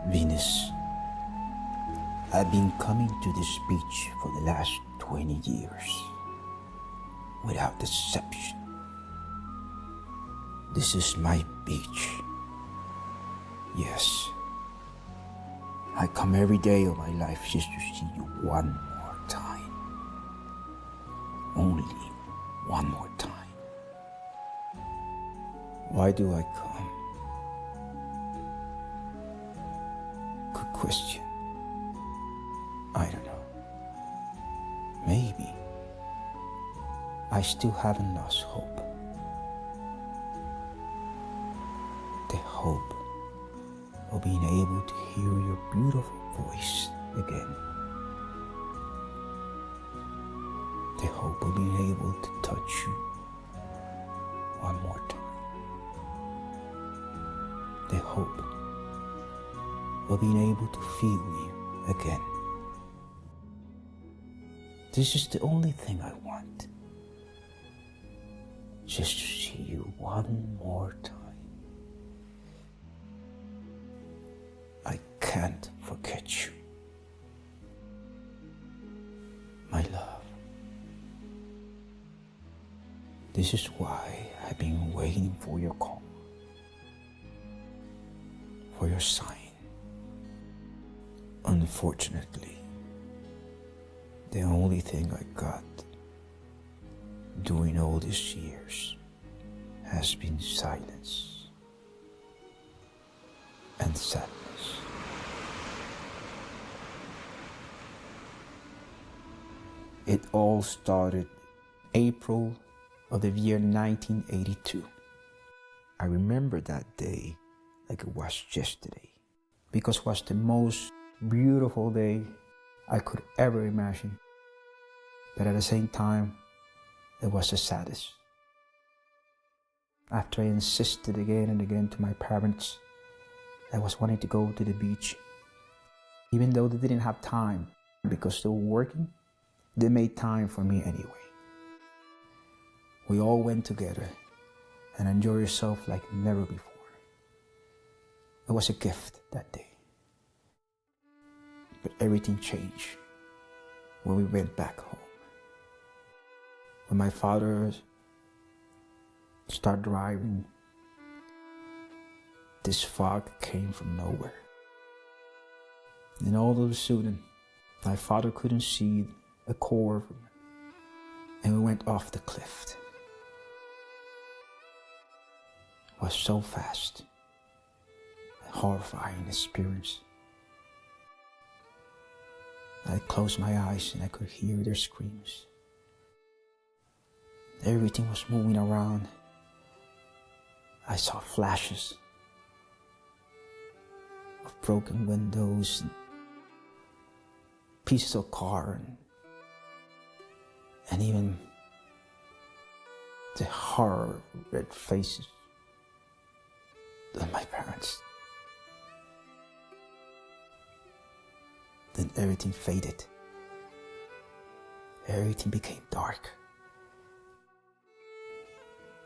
Venus, I've been coming to this beach for the last 20 years, without exception. This is my beach. Yes, I come every day of my life just to see you one more time. Only one more time. Why do I come? Good question. I don't know. Maybe I still haven't lost hope. The hope of being able to hear your beautiful voice again. The hope of being able to touch you one more time. The hope of being able to feel you again. This is the only thing I want. Just to see you one more time. I can't forget you. My love. This is why I've been waiting for your call. For your sign. Unfortunately, the only thing I got during all these years has been silence and sadness. It all started April of the year 1982. I remember that day like it was yesterday, because it was the most beautiful day I could ever imagine. But at the same time, it was the saddest. After I insisted again and again to my parents I was wanting to go to the beach, even though they didn't have time because they were working, they made time for me anyway. We all went together and enjoyed ourselves like never before. It was a gift that day. But everything changed when we went back home. When my father started driving, this fog came from nowhere. And all of a sudden, my father couldn't see a curve, and we went off the cliff. It was so fast, a horrifying experience. I closed my eyes and I could hear their screams. Everything was moving around. I saw flashes of broken windows and pieces of car and even the horror red faces of my parents. Then everything faded. Everything became dark.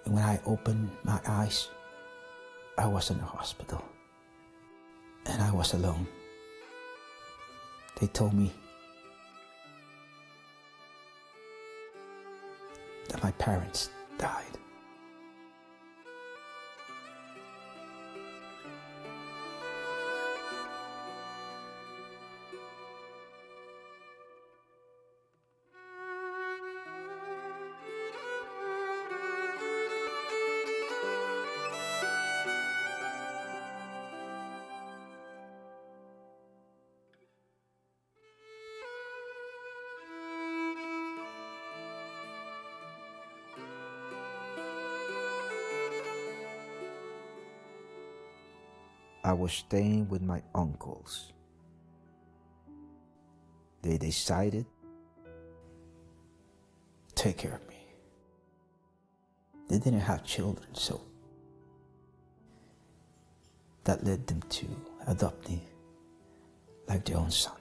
And when I opened my eyes, I was in a hospital. And I was alone. They told me that my parents died. I was staying with my uncles. They decided to take care of me. They didn't have children, so that led them to adopt me like their own son.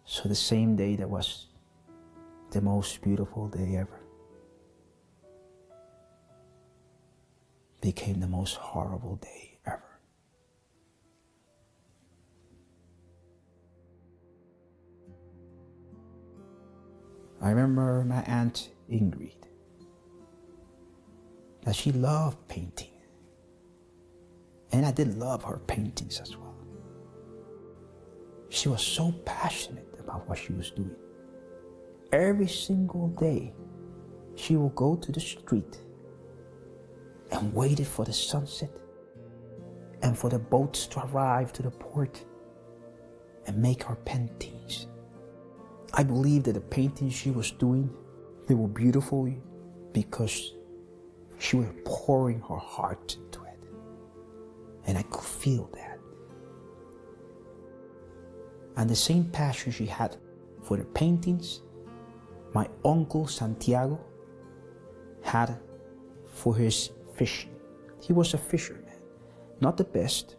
So the same day, that was the most beautiful day ever. became the most horrible day ever. I remember my Aunt Ingrid, that she loved painting. And I did love her paintings as well. She was so passionate about what she was doing. Every single day, she would go to the street and waited for the sunset and for the boats to arrive to the port and make her paintings. I believe that the paintings she was doing, they were beautiful because she was pouring her heart into it. And I could feel that. And the same passion she had for the paintings, my uncle Santiago had for his fishing. He was a fisherman, not the best,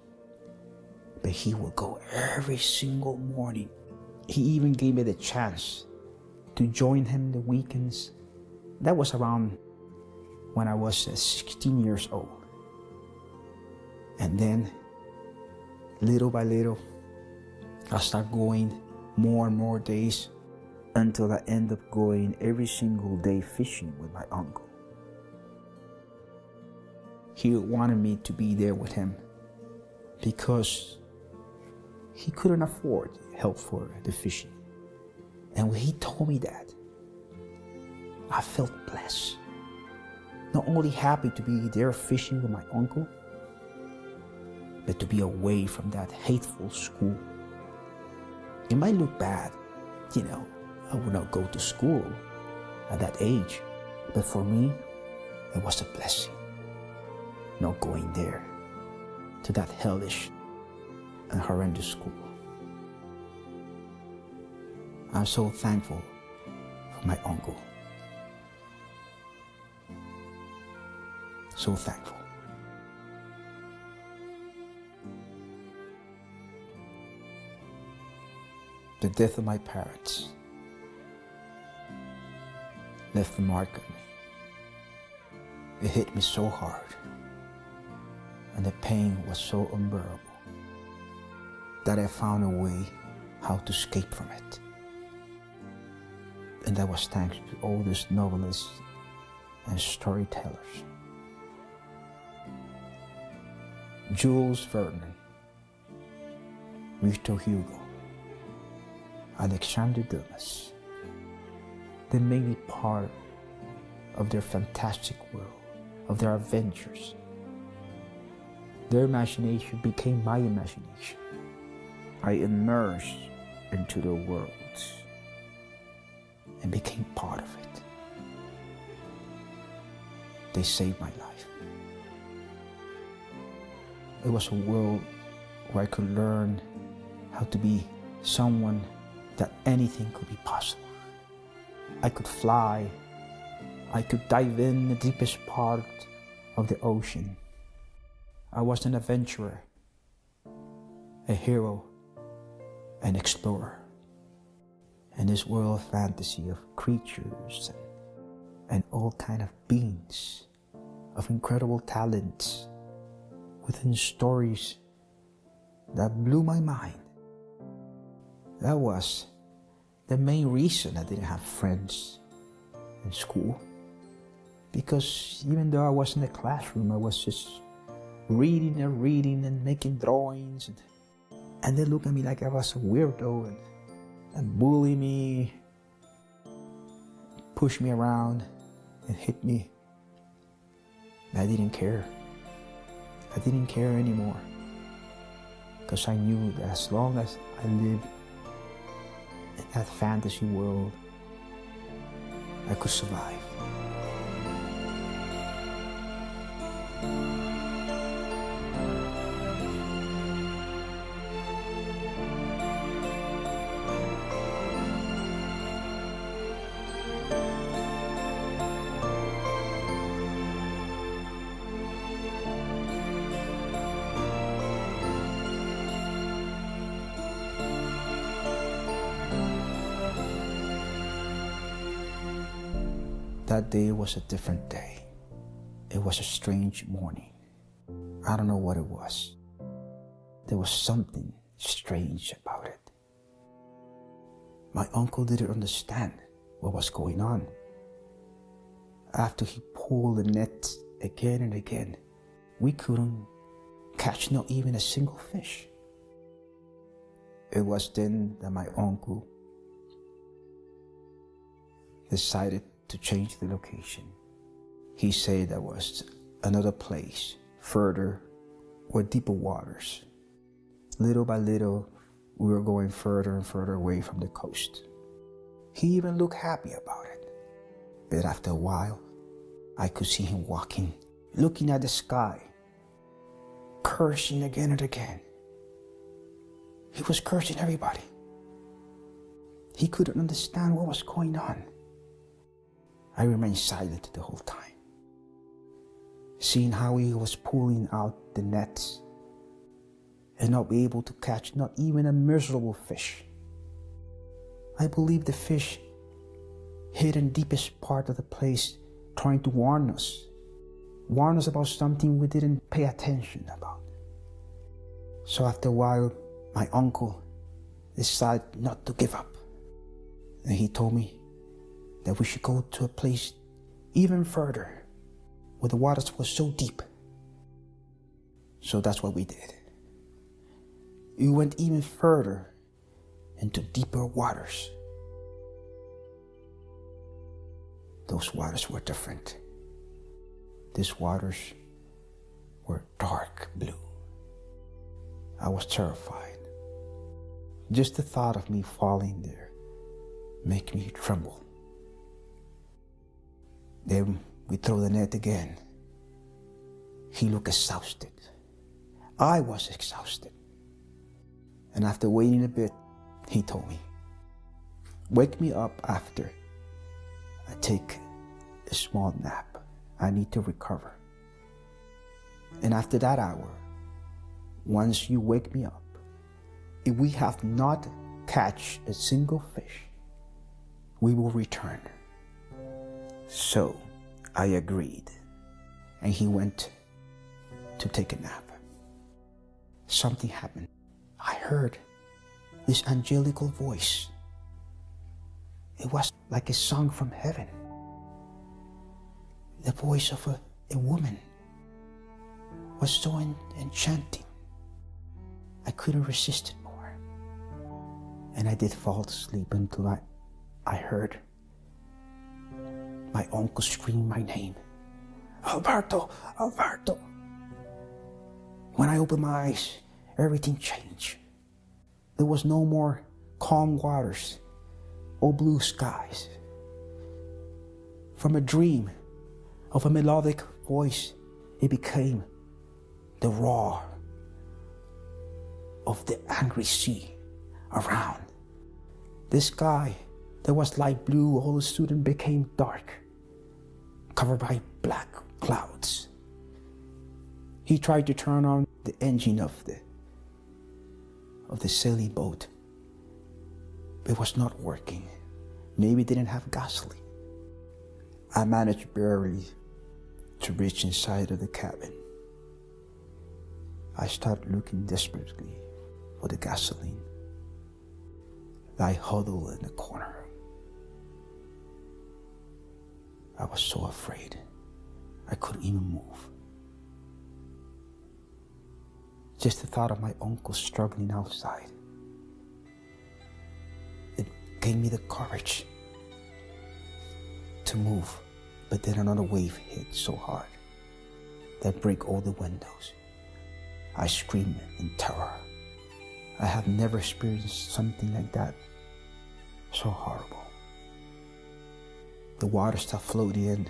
but he would go every single morning. He even gave me the chance to join him the weekends. That was around when I was 16 years old. And then, little by little, I started going more and more days until I ended up going every single day fishing with my uncle. He wanted me to be there with him because he couldn't afford help for the fishing. And when he told me that, I felt blessed. Not only happy to be there fishing with my uncle, but to be away from that hateful school. It might look bad, I would not go to school at that age, but for me, it was a blessing. Not going there to that hellish and horrendous school. I'm so thankful for my uncle. So thankful. The death of my parents left a mark on me. It hit me so hard, and the pain was so unbearable that I found a way how to escape from it. And that was thanks to all these novelists and storytellers. Jules Verne, Victor Hugo, Alexander Dumas. They made me part of their fantastic world, of their adventures. Their imagination became my imagination. I immersed into their worlds and became part of it. They saved my life. It was a world where I could learn how to be someone that anything could be possible. I could fly. I could dive in the deepest part of the ocean. I was an adventurer, a hero, an explorer. In this world of fantasy of creatures and all kind of beings, of incredible talents, within stories that blew my mind. That was the main reason I didn't have friends in school. Because even though I was in the classroom, I was just reading and making drawings. And they looked at me like I was a weirdo and bully me, push me around and hit me. I didn't care. I didn't care anymore. Because I knew that as long as I lived in that fantasy world, I could survive. That day was a different day. It was a strange morning. I don't know what it was. There was something strange about it. My uncle didn't understand what was going on. After he pulled the net again and again, we couldn't catch not even a single fish. It was then that my uncle decided to change the location. He said there was another place further with deeper waters. Little by little, we were going further and further away from the coast. He even looked happy about it. But after a while, I could see him walking, looking at the sky, cursing again and again. He was cursing everybody. He couldn't understand what was going on. I remained silent the whole time, seeing how he was pulling out the nets and not be able to catch not even a miserable fish. I believe the fish hid in the deepest part of the place, trying to warn us about something we didn't pay attention about. So after a while, my uncle decided not to give up. And he told me that we should go to a place even further, where the waters were so deep. So that's what we did. We went even further into deeper waters. Those waters were different. These waters were dark blue. I was terrified. Just the thought of me falling there made me tremble. Then we throw the net again. He looked exhausted. I was exhausted. And after waiting a bit, he told me, "Wake me up after I take a small nap. I need to recover. And after that hour, once you wake me up, if we have not catch a single fish, we will return." So I agreed, and he went to take a nap. Something happened. I heard this angelical voice. It was like a song from heaven. The voice of a woman was so enchanting. I couldn't resist it more. And I did fall asleep until I heard my uncle scream my name. "Alberto, Alberto." When I opened my eyes, everything changed. There was no more calm waters or blue skies. From a dream of a melodic voice, it became the roar of the angry sea around. The sky that was light blue all of a sudden became dark, covered by black clouds. He tried to turn on the engine of the sailing boat. It was not working. Maybe it didn't have gasoline. I managed barely to reach inside of the cabin. I started looking desperately for the gasoline. I huddled in the corner. I was so afraid I couldn't even move. Just the thought of my uncle struggling outside, it gave me the courage to move. But then another wave hit so hard that broke all the windows. I screamed in terror. I have never experienced something like that. So horrible. The water started floating in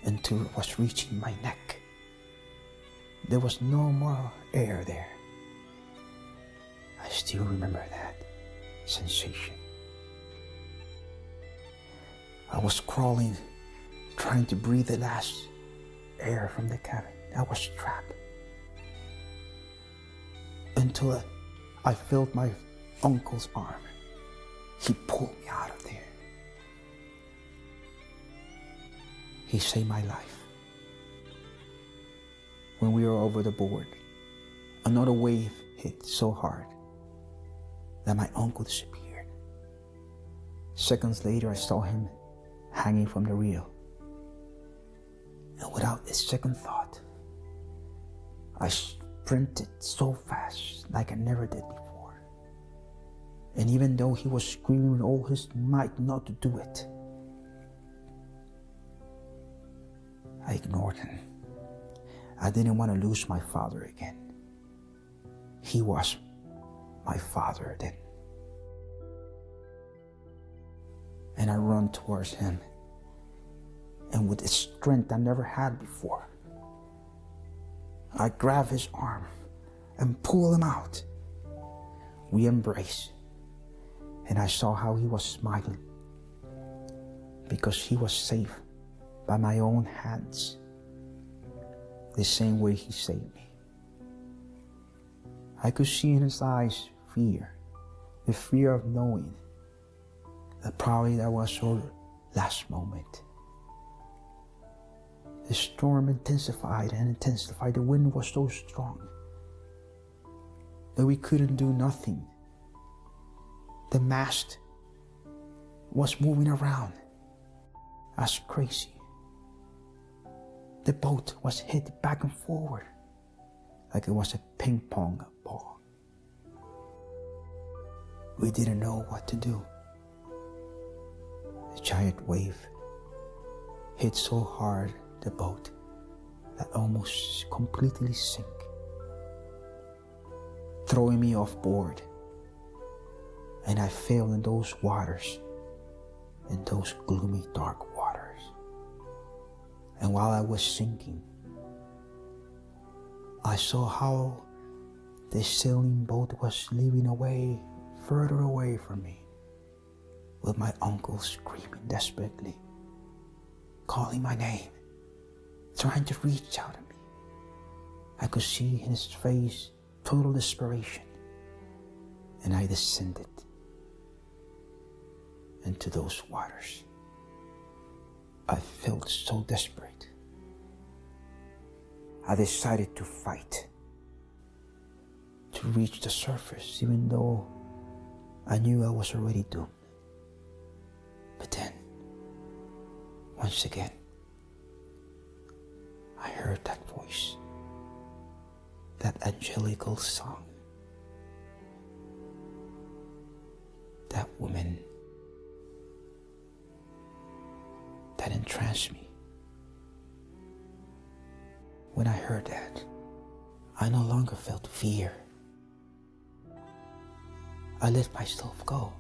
until it was reaching my neck. There was no more air there. I still remember that sensation. I was crawling, trying to breathe the last air from the cabin. I was trapped. Until I felt my uncle's arm. He pulled me out of there. He saved my life. when we were over the board, another wave hit so hard that my uncle disappeared. Seconds later, I saw him hanging from the reel. And without a second thought, I sprinted so fast like I never did before. And even though he was screaming with all his might not to do it, I ignored him. I didn't want to lose my father again. He was my father then. And I run towards him, and with a strength I never had before, I grab his arm and pull him out. We embraced, and I saw how he was smiling because he was safe by my own hands, the same way he saved me. I could see in his eyes fear, the fear of knowing that probably that was our last moment. The storm intensified and intensified. The wind was so strong that we couldn't do nothing. The mast was moving around as crazy. The boat was hit back and forward like it was a ping pong ball. We didn't know what to do. A giant wave hit so hard the boat that almost completely sank, throwing me off board, and I fell in those waters, in those gloomy dark waters. And while I was sinking, I saw how the sailing boat was leaving away, further away from me, with my uncle screaming desperately, calling my name, trying to reach out at me. I could see in his face total desperation, and I descended into those waters. I felt so desperate. I decided to fight, to reach the surface, even though I knew I was already doomed. But then, once again, I heard that voice, that angelical song, that woman that entranced me. When I heard that, I no longer felt fear. I let myself go.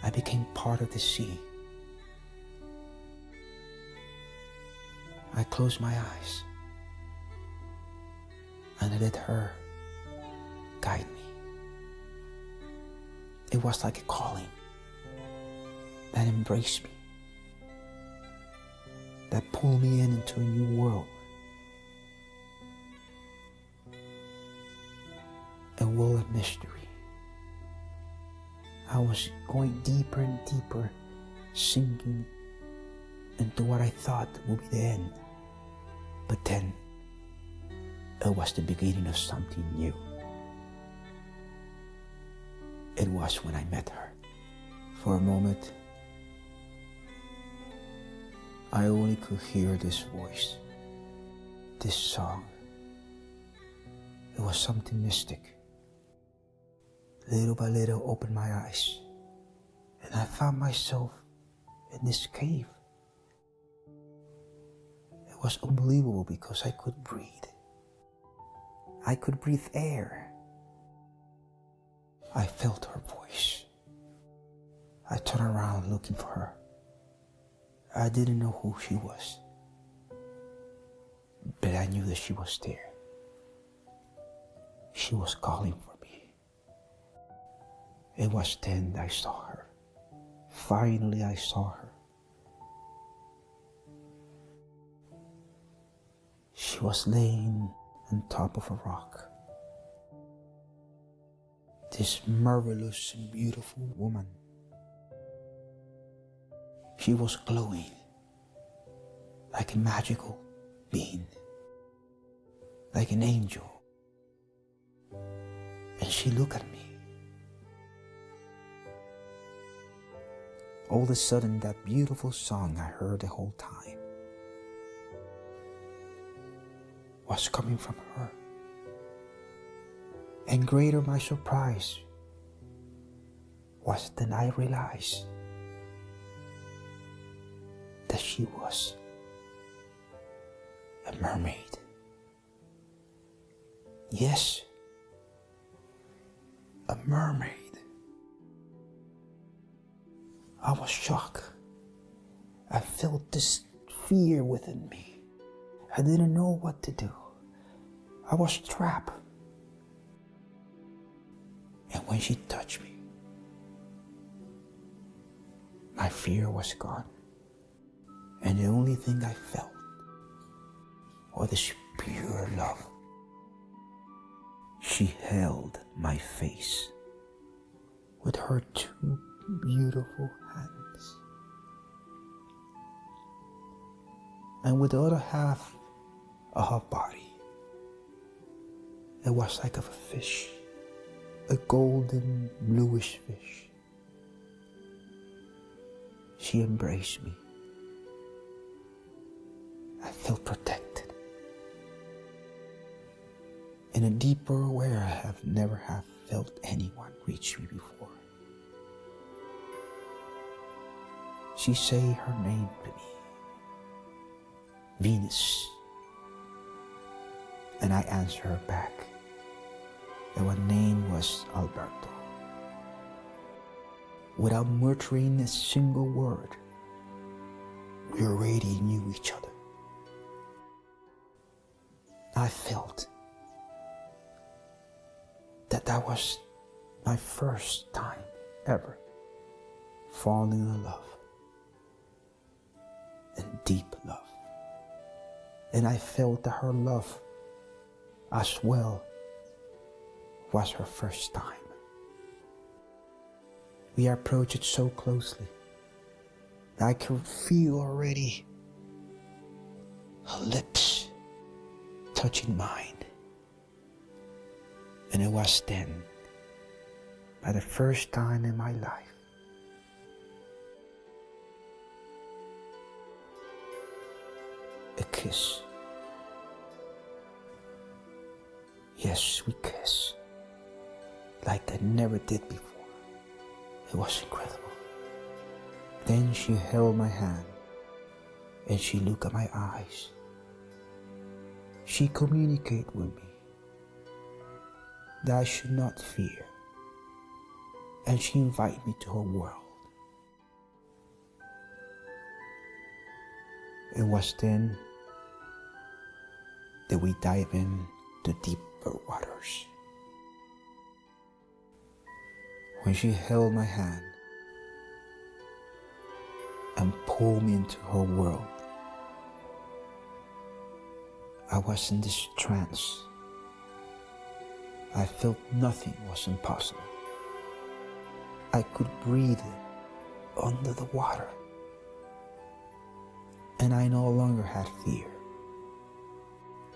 I became part of the sea. I closed my eyes and I let her guide me. It was like a calling that embraced me, that pulled me into a new world, a world of mystery. I was going deeper and deeper, sinking into what I thought would be the end. But then, it was the beginning of something new. It was when I met her. For a moment, I only could hear this voice, this song. It was something mystic. Little by little, opened my eyes, and I found myself in this cave. It was unbelievable because I could breathe. I could breathe air. I felt her voice. I turned around looking for her. I didn't know who she was, but I knew that she was there. She was calling for me. It was then I saw her. Finally, I saw her. She was laying on top of a rock. This marvelous and beautiful woman. She was glowing like a magical being. like an angel. And she looked at me. All of a sudden, that beautiful song I heard the whole time was coming from her. And greater my surprise was that I realized that she was a mermaid. Yes, a mermaid. I was shocked. I felt this fear within me. I didn't know what to do. I was trapped. And when she touched me, my fear was gone. And the only thing I felt was this pure love. She held my face with her two beautiful hands. And with the other half of her body, it was like of a fish, a golden bluish fish. She embraced me. I felt protected. In a deeper where I have never felt anyone reach me before. She said her name to me, Venus. And I answered her back that her name was Alberto. Without muttering a single word, we already knew each other. I felt that was my first time ever falling in love, in deep love. And I felt that her love as well was her first time. We approached it so closely that I could feel already her lips touching mine. And it was then, by the first time in my life, a kiss. Yes, we kissed like I never did before. It was incredible. Then she held my hand and she looked at my eyes. She communicated with me that I should not fear, and she invited me to her world. It was then that we dive into deeper waters. When she held my hand and pulled me into her world, I was in this trance. I felt nothing was impossible. I could breathe under the water, and I no longer had fear.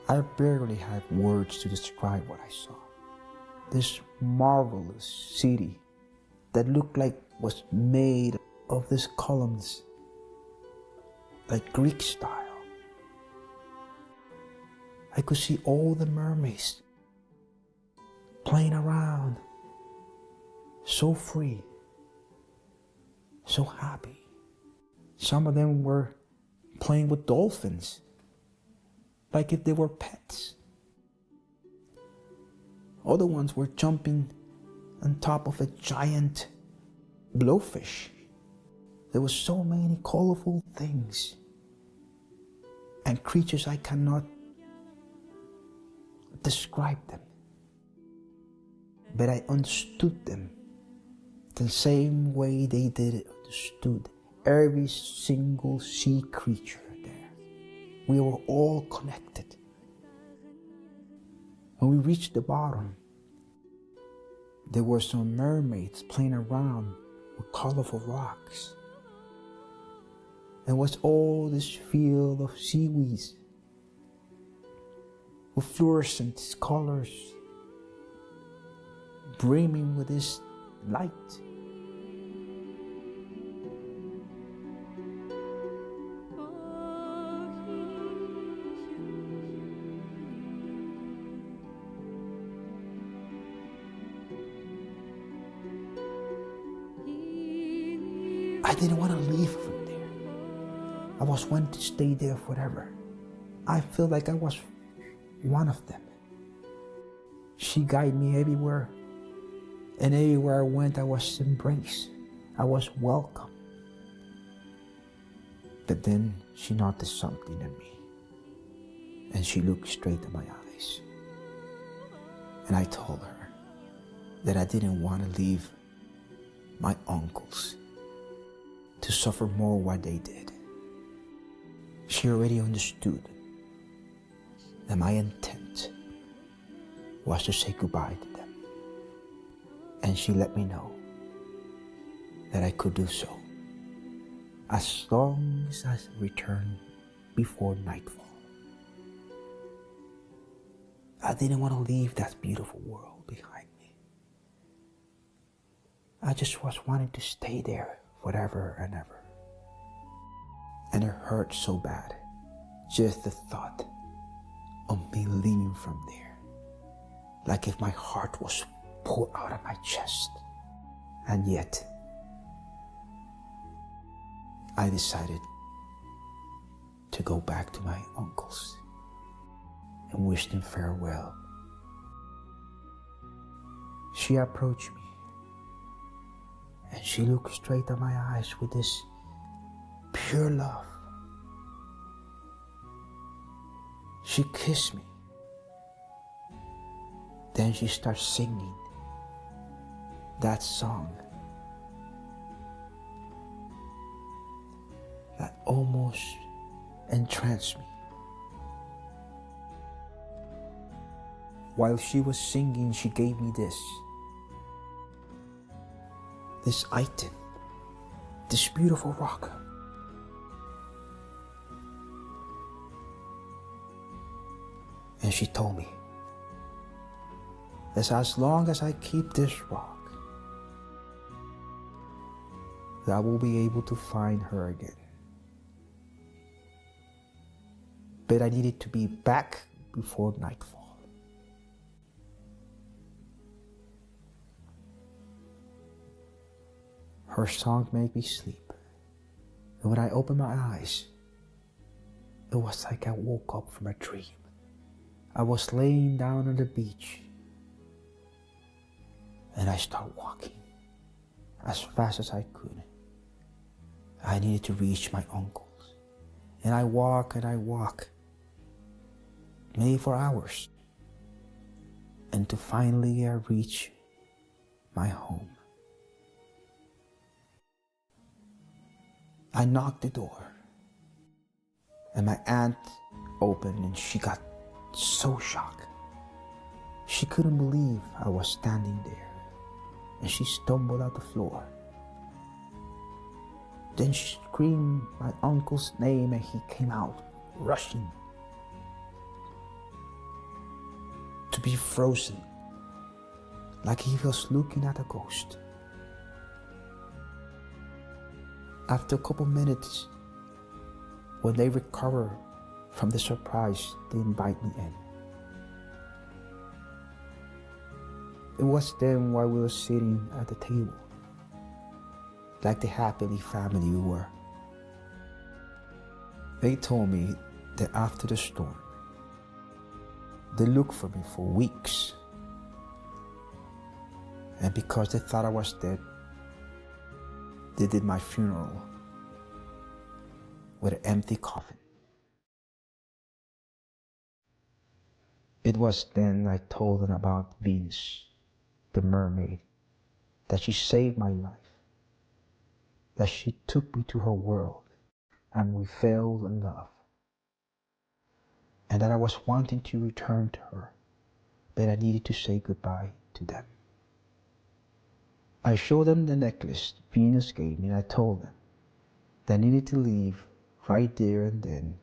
I barely had words to describe what I saw. This marvelous city that looked like was made of these columns, like Greek style. I could see all the mermaids playing around, so free, so happy. Some of them were playing with dolphins, like if they were pets. Other ones were jumping on top of a giant blowfish. There were so many colorful things and creatures I cannot describe them. But I understood them the same way they did understood every single sea creature there. We were all connected. When we reached the bottom, there were some mermaids playing around with colorful rocks. There was all this field of seaweeds. with fluorescent colors, brimming with this light. I didn't want to leave from there. I was wanting to stay there forever. I feel like I was one of them. She guided me everywhere, and everywhere I went, I was embraced. I was welcome. But then she noticed something in me, and she looked straight in my eyes. And I told her that I didn't want to leave my uncles to suffer more what they did. She already understood that my intent was to say goodbye to them. And she let me know that I could do so as long as I returned before nightfall. I didn't want to leave that beautiful world behind me. I just was wanting to stay there forever and ever. And it hurt so bad, just the thought of me leaving from there, like if my heart was pulled out of my chest. And yet, I decided to go back to my uncles and wish them farewell. She approached me and she looked straight at my eyes with this pure love. She kissed me. Then she started singing that song that almost entranced me. While she was singing, she gave me this item, this beautiful rock. And she told me that as long as I keep this rock, that I will be able to find her again. But I needed to be back before nightfall. Her song made me sleep. And when I opened my eyes, it was like I woke up from a dream. I was laying down on the beach and I started walking as fast as I could. I needed to reach my uncles. And I walk, maybe for hours, and to finally reach my home. I knocked the door and my aunt opened and she got so shocked. She couldn't believe I was standing there, and she stumbled out the floor. Then she screamed my uncle's name and he came out rushing to be frozen like he was looking at a ghost. After a couple minutes, when they recover from the surprise, they invite me in. It was then while we were sitting at the table, like the happily family we were. They told me that after the storm, they looked for me for weeks. And because they thought I was dead, they did my funeral with an empty coffin. It was then I told them about Venus, the mermaid, that she saved my life, that she took me to her world and we fell in love, and that I was wanting to return to her, but I needed to say goodbye to them. I showed them the necklace Venus gave me and I told them that I needed to leave right there and then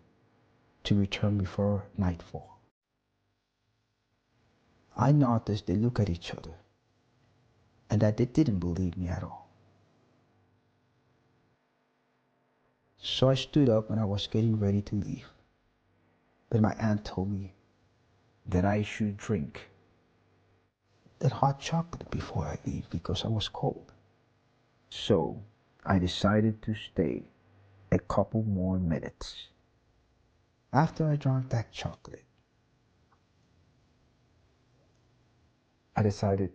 to return before nightfall. I noticed they looked at each other and that they didn't believe me at all. So I stood up and I was getting ready to leave. But my aunt told me that I should drink that hot chocolate before I leave because I was cold. So I decided to stay a couple more minutes. After I drank that chocolate, I decided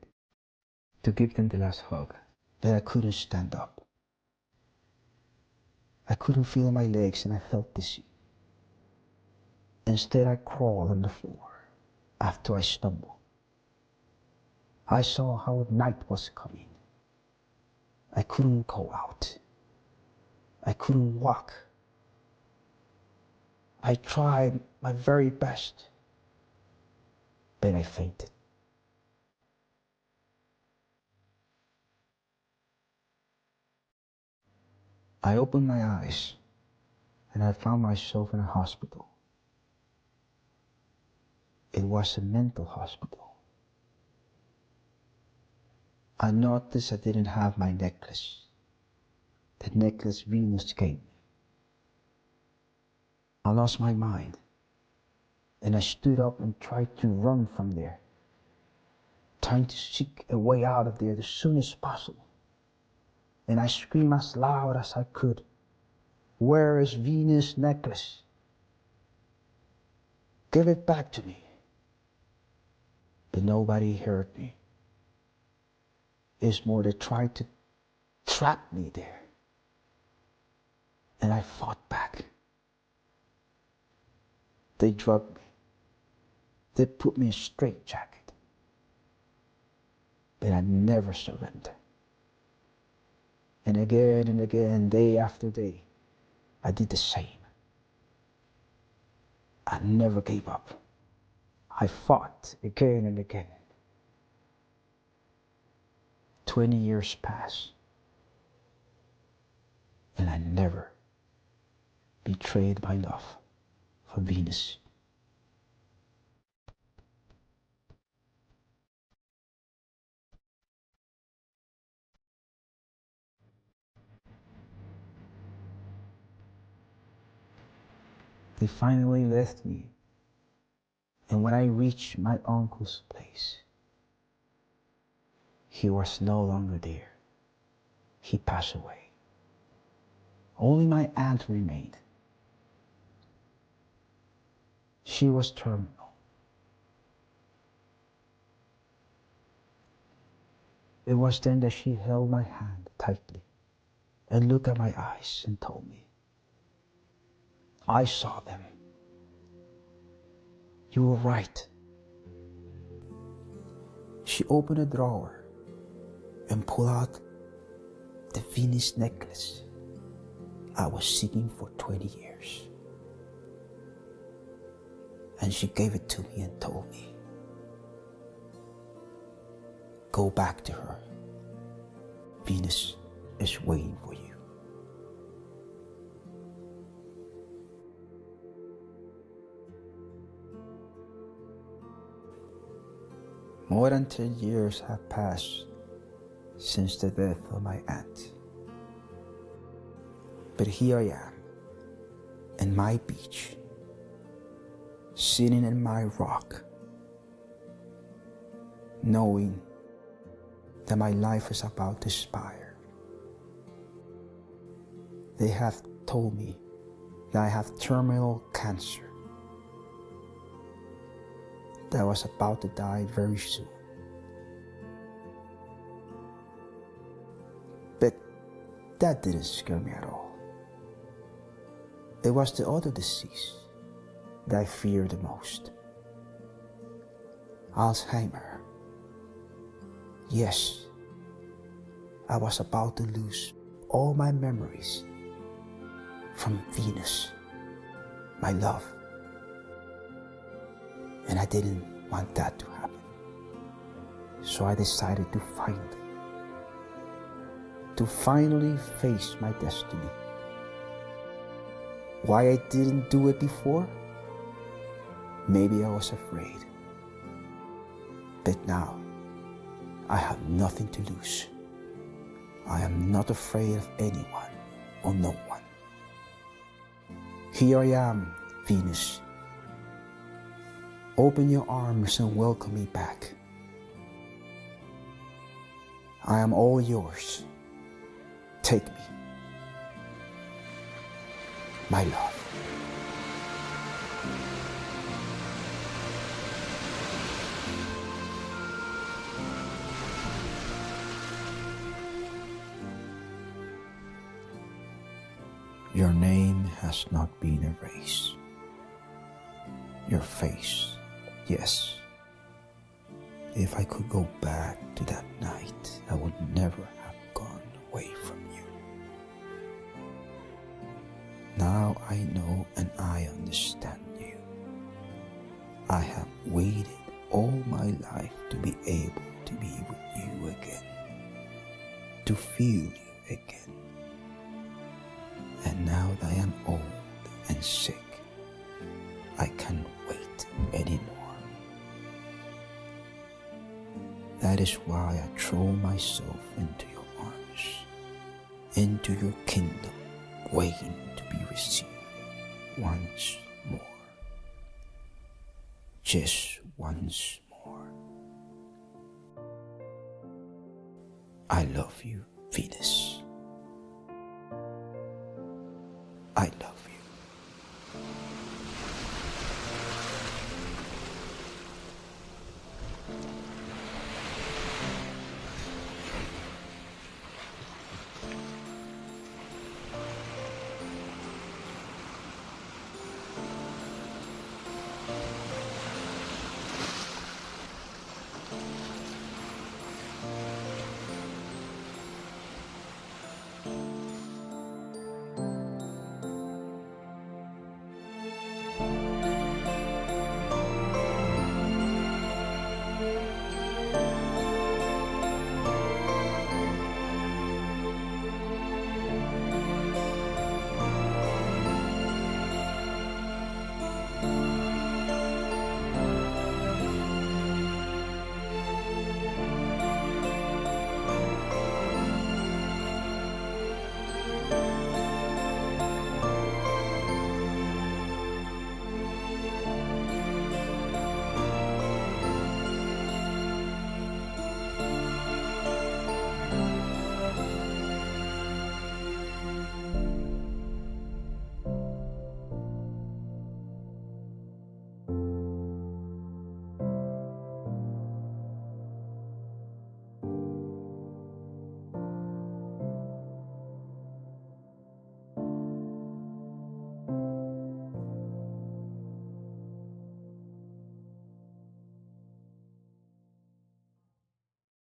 to give them the last hug, but I couldn't stand up. I couldn't feel my legs and I felt dizzy. Instead, I crawled on the floor after I stumbled. I saw how night was coming. I couldn't go out. I couldn't walk. I tried my very best, but I fainted. I opened my eyes and I found myself in a hospital. It was a mental hospital. I noticed I didn't have my necklace. The necklace Venus gave me. I lost my mind and I stood up and tried to run from there, trying to seek a way out of there as soon as possible. And I screamed as loud as I could, "Where is Venus' necklace? Give it back to me." But nobody heard me. It's more, they tried to trap me there. And I fought back. They drugged me. They put me in a straitjacket. But I never surrendered. And again, day after day, I did the same. I never gave up. I fought again and again. 20 years passed, and I never betrayed my love for Venus. They finally left me, and when I reached my uncle's place, he was no longer there. He passed away. Only my aunt remained. She was terminal. It was then that she held my hand tightly and looked at my eyes and told me, "I saw them. You were right." She opened a drawer and pulled out the Venus necklace I was seeking for 20 years. And she gave it to me and told me, "Go back to her. Venus is waiting for you." More than 10 years have passed since the death of my aunt. But here I am, in my beach, sitting in my rock, knowing that my life is about to expire. They have told me that I have terminal cancer, that I was about to die very soon. But that didn't scare me at all. It was the other disease that I feared the most. Alzheimer. Yes, I was about to lose all my memories from Venus, my love. And I didn't want that to happen. So I decided to finally face my destiny. Why I didn't do it before? Maybe I was afraid. But now, I have nothing to lose. I am not afraid of anyone or no one. Here I am, Venus. Open your arms and welcome me back. I am all yours. Take me, my love. Your name has not been erased. Your face, yes. If I could go back to that night, I would never have gone away from you. Now I know and I understand you. I have waited all my life to be able to be with you again, to feel you again. And now that I am old and sick, I can't wait anymore. That is why I throw myself into your arms, into your kingdom, waiting to be received once more. Just once more. I love you, Venus.